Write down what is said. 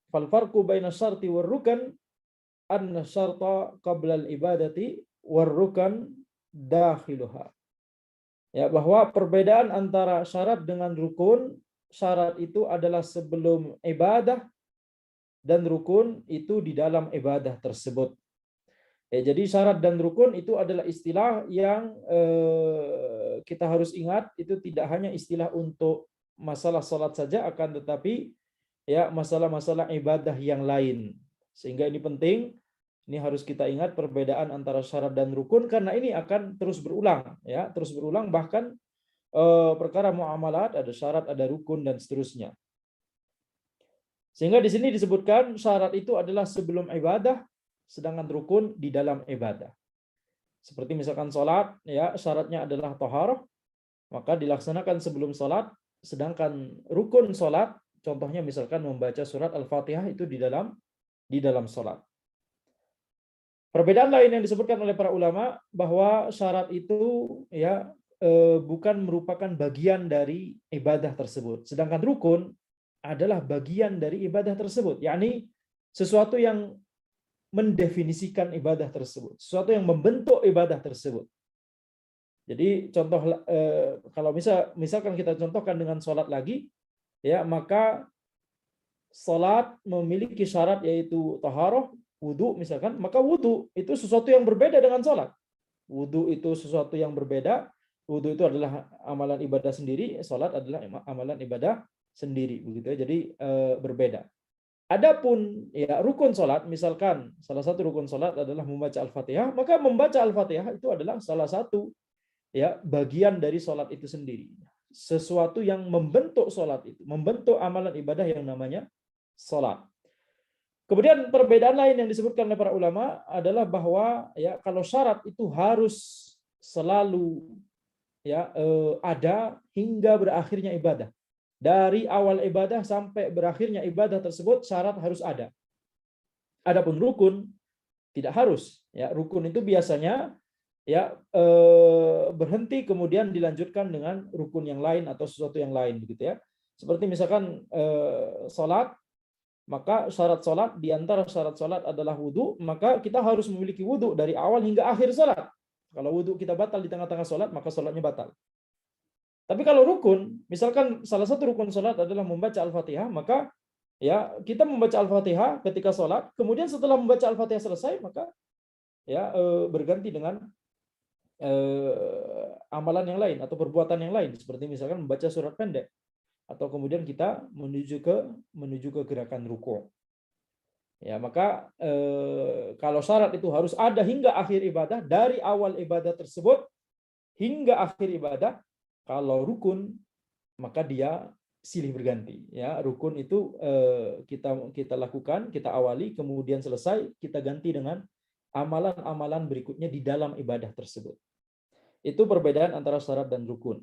Fal farqu baina syarti war rukan anna syarta qabla al-ibadati war rukan dakhiluha. Ya, bahwa perbedaan antara syarat dengan rukun, syarat itu adalah sebelum ibadah dan rukun itu di dalam ibadah tersebut. Ya, jadi syarat dan rukun itu adalah istilah yang kita harus ingat, itu tidak hanya istilah untuk masalah salat saja, akan tetapi ya masalah-masalah ibadah yang lain. Sehingga ini penting, ini harus kita ingat perbedaan antara syarat dan rukun, karena ini akan terus berulang, ya, terus berulang, bahkan perkara muamalat ada syarat, ada rukun dan seterusnya. Sehingga di sini disebutkan syarat itu adalah sebelum ibadah, sedangkan rukun di dalam ibadah. Seperti misalkan sholat, ya syaratnya adalah taharah, maka dilaksanakan sebelum sholat, sedangkan rukun sholat, contohnya misalkan membaca surat Al-Fatihah itu di dalam sholat. Perbedaan lain yang disebutkan oleh para ulama bahwa syarat itu ya bukan merupakan bagian dari ibadah tersebut, sedangkan rukun adalah bagian dari ibadah tersebut, yakni sesuatu yang mendefinisikan ibadah tersebut, sesuatu yang membentuk ibadah tersebut. Jadi contoh kalau misalkan kita contohkan dengan sholat lagi, ya maka sholat memiliki syarat yaitu taharah, wudu misalkan, maka wudu itu sesuatu yang berbeda dengan sholat. Wudu itu sesuatu yang berbeda. Wudu itu adalah amalan ibadah sendiri, sholat adalah amalan ibadah sendiri, begitu ya. Jadi berbeda. Adapun ya rukun sholat, misalkan salah satu rukun sholat adalah membaca Al-Fatihah, maka membaca Al-Fatihah itu adalah salah satu ya bagian dari sholat itu sendiri. Sesuatu yang membentuk sholat itu, membentuk amalan ibadah yang namanya sholat. Kemudian perbedaan lain yang disebutkan oleh para ulama adalah bahwa ya kalau syarat itu harus selalu ya ada hingga berakhirnya ibadah. Dari awal ibadah sampai berakhirnya ibadah tersebut syarat harus ada. Adapun rukun tidak harus. Ya, rukun itu biasanya ya berhenti kemudian dilanjutkan dengan rukun yang lain atau sesuatu yang lain, begitu ya. Seperti misalkan sholat, maka syarat sholat, di antara syarat sholat adalah wudhu, maka kita harus memiliki wudhu dari awal hingga akhir sholat. Kalau wudhu kita batal di tengah-tengah sholat, maka sholatnya batal. Tapi kalau rukun, misalkan salah satu rukun sholat adalah membaca Al-Fatihah, maka ya kita membaca Al-Fatihah ketika sholat, kemudian setelah membaca Al-Fatihah selesai, maka ya berganti dengan amalan yang lain atau perbuatan yang lain, seperti misalkan membaca surat pendek, atau kemudian kita menuju ke gerakan ruku'. Ya, maka kalau syarat itu harus ada hingga akhir ibadah, dari awal ibadah tersebut hingga akhir ibadah. Kalau rukun, maka dia silih berganti. Ya, rukun itu kita lakukan, kita awali, kemudian selesai, kita ganti dengan amalan-amalan berikutnya di dalam ibadah tersebut. Itu perbedaan antara syarat dan rukun.